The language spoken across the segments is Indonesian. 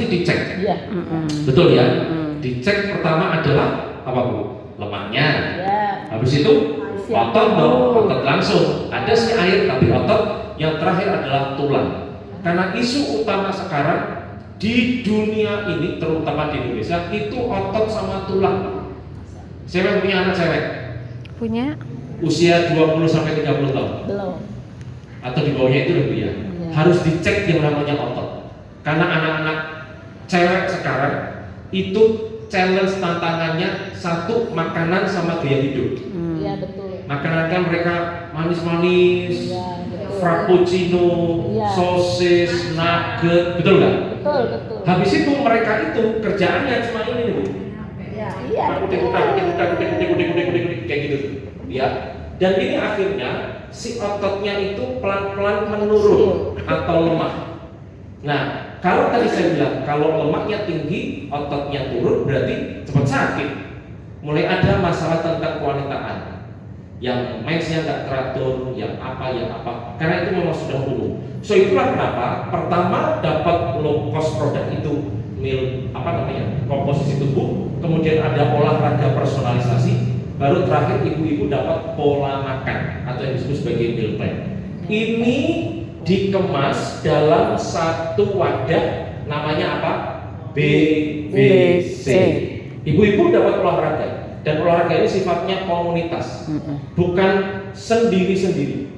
dicek. Iya. Betul ya? Dicek pertama adalah apa Bu? Lemaknya. Iya. Habis itu otot dong, otot langsung. Ada sih air tapi otot. Yang terakhir adalah tulang. Karena isu utama sekarang di dunia ini, terutama di Indonesia, itu otot sama tulang. Cewek punya anak cewek? Punya. Usia 20 sampai 30 tahun. Belum. Atau di bawahnya itu lebih ya. Harus dicek yang namanya otot. Karena anak-anak cewek sekarang itu challenge tantangannya satu makanan sama gaya hidup. Iya betul. Makanan kan mereka manis-manis, frappuccino, sosis, nugget, betul nggak? Betul, betul. Habis itu mereka itu kerjaannya cuma ini nih Bu. Iya. Kayak gitu, ya. Dan ini akhirnya si ototnya itu pelan-pelan menurun atau lemah. Nah, kalau tadi saya bilang kalau lemaknya tinggi, ototnya turun, berarti cepat sakit. Mulai ada masalah tentang kewanitaan, yang mensnya nggak teratur, yang apa, karena itu memang sudah umum. So itulah kenapa pertama dapat low cost produk itu komposisi tubuh, kemudian ada olahraga personalisasi, baru terakhir ibu-ibu dapat pola makan atau yang disebut sebagai meal plan. Ini dikemas dalam satu wadah, namanya apa? BBC. Ibu-ibu dapat olahraga, dan olahraga ini sifatnya komunitas, bukan sendiri-sendiri.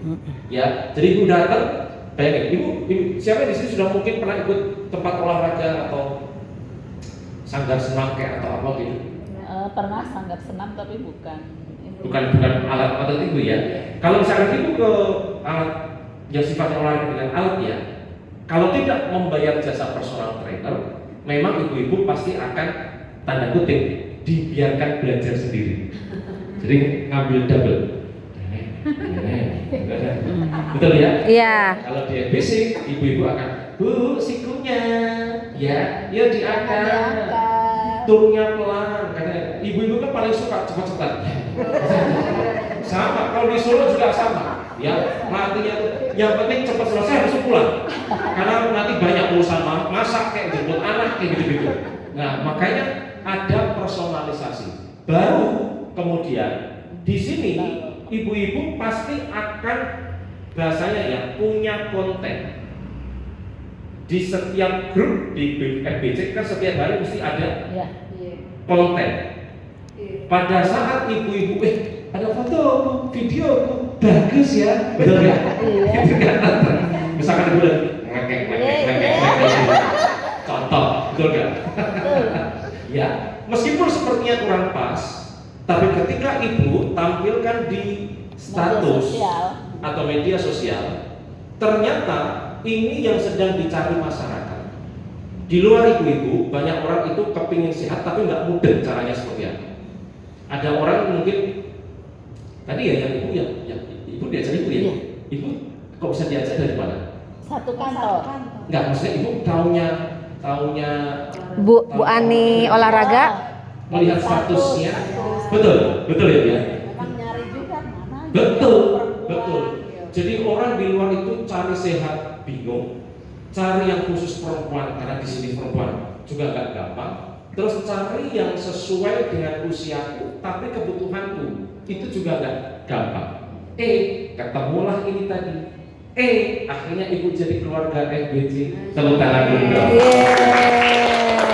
Ya, jadi ibu datang, bayangin, ibu siapa di sini sudah mungkin pernah ikut tempat olahraga atau sanggar senam kayak atau apa gitu? Pernah sanggar senam tapi bukan alat otot ibu ya. Kalau misalkan ibu ke alat yang sifatnya olahraga dengan alat ya, kalau tidak membayar jasa personal trainer, memang ibu-ibu pasti akan tanda kutip dibiarkan belajar sendiri. Jadi ngambil double. Betul ya? Iya. Kalau di NBC, ibu-ibu akan, Bu, sikunya, ya, yuk diangkat, turunnya pelan. Katanya, ibu-ibu kan paling suka cepat-cepat. Sama, kalau di Solo juga sama. Ya, latihnya tuh, yang penting cepat selesai harus pulang. Karena nanti banyak urusan masak kayak jemput anak kayak gitu-gitu. Nah, makanya ada personalisasi. Baru kemudian di sini ibu-ibu pasti akan bahasanya ya punya konten. Di setiap grup di FBC kan setiap hari mesti ada konten. Pada saat ibu-ibu ada foto, video bagus ya, betul ya? Gitu kan? Misalkan ibu ngekek, contoh, betul kan? Ya, meskipun sepertinya kurang pas, tapi ketika ibu tampilkan di status atau media sosial, ternyata ini yang sedang dicari masyarakat. Di luar ibu-ibu, banyak orang itu kepingin sehat tapi nggak mudah caranya seperti apa. Ada orang mungkin tadi ya yang ibu diajak ibu ya. Ibu kok bisa diajak dari mana? Satu kantor. Enggak, maksudnya ibu taunya Bu Ani olahraga. Melihat statusnya. Betul ya. Memang nyari juga mana? Betul. Jadi orang di luar itu cari sehat bingung, cari yang khusus perempuan karena di sini perempuan juga nggak gampang. Terus cari yang sesuai dengan usiaku, tapi kebutuhanku itu juga nggak gampang. Ketemulah ini tadi. Akhirnya ibu jadi keluarga FBC. Tepuk tangan dulu.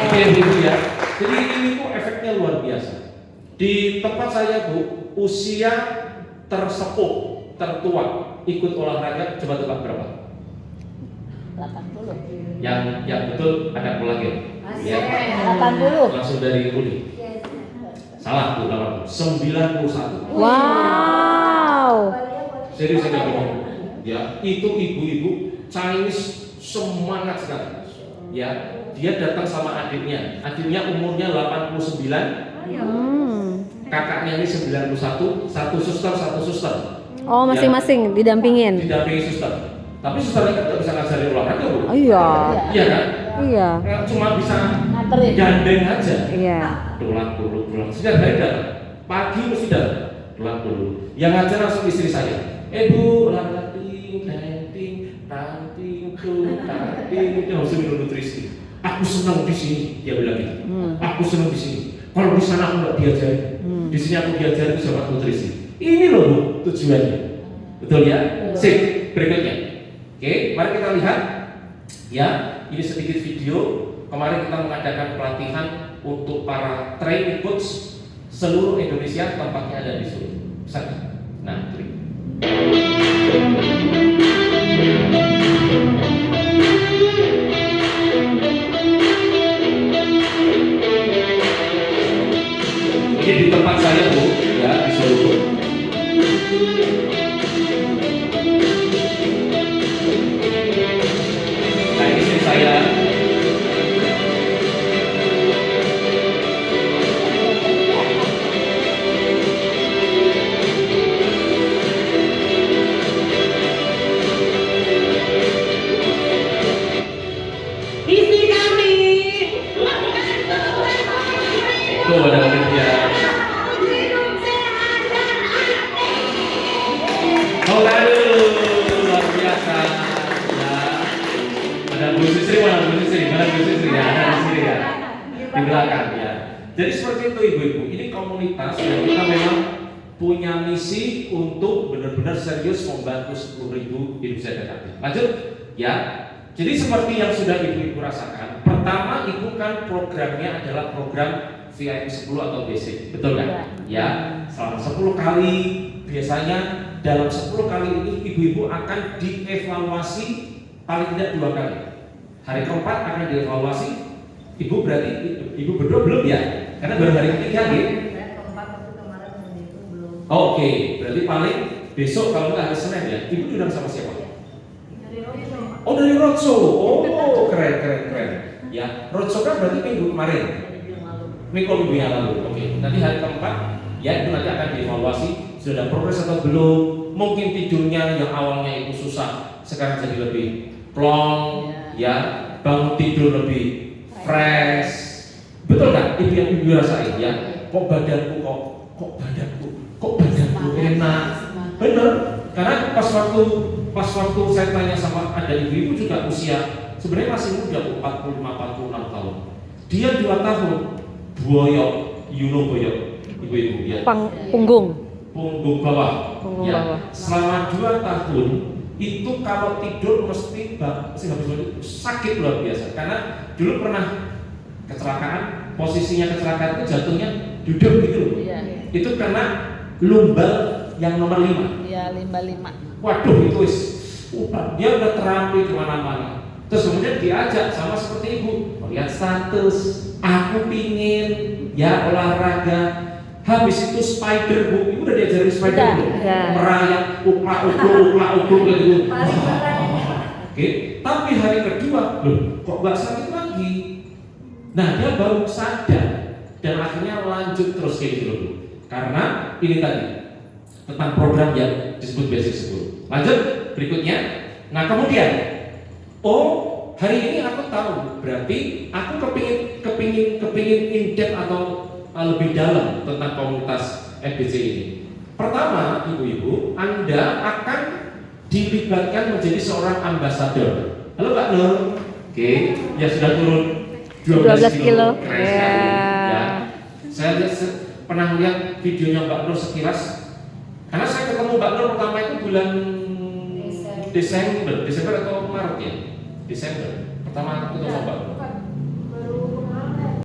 Itu yang ibu ya. Jadi ini tuh efeknya luar biasa. Di tempat saya Bu, usia tersepuh, tertua ikut olahraga, coba tebak berapa? 80. Yang betul ada lagi. Ya. 80. Langsung dari Uli. Salah Bu, 91. Wow. Serius saya nggak bohong. Ya, itu ibu-ibu Chinese semangat sekali. Ya, dia datang sama adiknya. Adiknya umurnya 89. Kakaknya ini 91, satu suster. Oh, masing-masing didampingin. Didampingi suster. Tapi susternya kan nggak bisa ngajarin olahraga Bu. Oh iya. Iya kan? Iya. Cuma bisa Nganterin. gandeng aja. Iya. Pulang. Setiap hari datang. Pagi mesti datang. Pulang dulu. Yang ngajar langsung istri saya. Bu, olahraga, tanting, itu harus minum nutrisi. Aku senang di sini, dia bilang gitu. Aku senang di sini. Kalau di sana aku nggak diajari, di sini aku diajari sama nutrisi. Ini loh Bu, tujuannya. Betul ya? Sip, berikutnya. Oke, mari kita lihat. Ya, ini sedikit video. Kemarin kita mengadakan pelatihan untuk para training coach seluruh Indonesia, tempatnya ada di Solo. Sana. Nah, itu. Ini di tempat saya Bu, ya di Solo. Nah ini istri saya. Istri kami. Tuh ada dia. Oh aduh, luar biasa. Ya. Ada Bu Sisri, mana Bu Sisri? Mana Bu Sisri? Ya, ada di sini ya. Di belakang ya. Jadi seperti itu ibu-ibu. Ini komunitas yang kita memang punya misi untuk benar-benar serius membantu 10.000 hidup sehat. Lanjut ya. Jadi seperti yang sudah ibu-ibu rasakan. Pertama ibu kan programnya adalah program VIP 10 atau basic, betul kan? Ya, selama 10 kali biasanya dalam 10 kali ini ibu-ibu akan dievaluasi paling tidak 2 kali. Hari keempat akan dievaluasi. Ibu berarti ibu berdua belum ya? Karena baru hari ketiga gitu. Oke, berarti paling besok kalau nggak hari Senin ya. Ibu diundang sama siapa? Oh dari roadshow. Oh keren. Ya, roadshow kan berarti minggu kemarin. Minggu yang lalu. Oke, nanti hari keempat ya itu nanti akan dievaluasi sudah ada progres atau belum. Mungkin tidurnya yang awalnya itu susah sekarang jadi lebih plong ya, bangun tidur lebih fresh. Betul kan? Itu yang ibu rasain ya. Kok badanku enak. Bener. Karena pas waktu saya tanya sama ada ibu-ibu juga usia sebenarnya masih muda 45-46 tahun. Dia 2 tahun boyok, boyok ibu-ibu ya. Punggung Bawah. Ya. bawah. Selama 2 tahun itu kalau tidur mesti sakit luar biasa. Karena dulu pernah kecelakaan, posisinya kecelakaan itu jatuhnya duduk gitu loh. Iya. Itu karena lumbal yang nomor 5. Iya, 55. Waduh itu dia udah terapi kemana-mana. Terus kemudian diajak sama seperti ibu melihat status, aku pingin ya olahraga. Habis itu spider Bu, ibu udah diajarin spider belum? Merayap, uklak gitu. Oke, tapi hari kedua, loh kok nggak sakit lagi? Nah dia baru sadar dan akhirnya lanjut terus kayak gitu loh Bu. Karena ini tadi tentang program yang disebut basic 10. Lanjut berikutnya. Nah kemudian, hari ini aku tahu berarti aku kepingin in-depth atau lebih dalam tentang komunitas FBC ini. Pertama, ibu-ibu, Anda akan dilibatkan menjadi seorang ambasador. Halo Mbak Nur. Oke, ya sudah turun 12 kilo. Keren sekali. Ya. Saya pernah lihat videonya Mbak Nur sekilas. Karena saya ketemu Mbak Nur pertama itu bulan Desember atau Maret ya? Desember. Pertama aku ketemu Mbak Nur.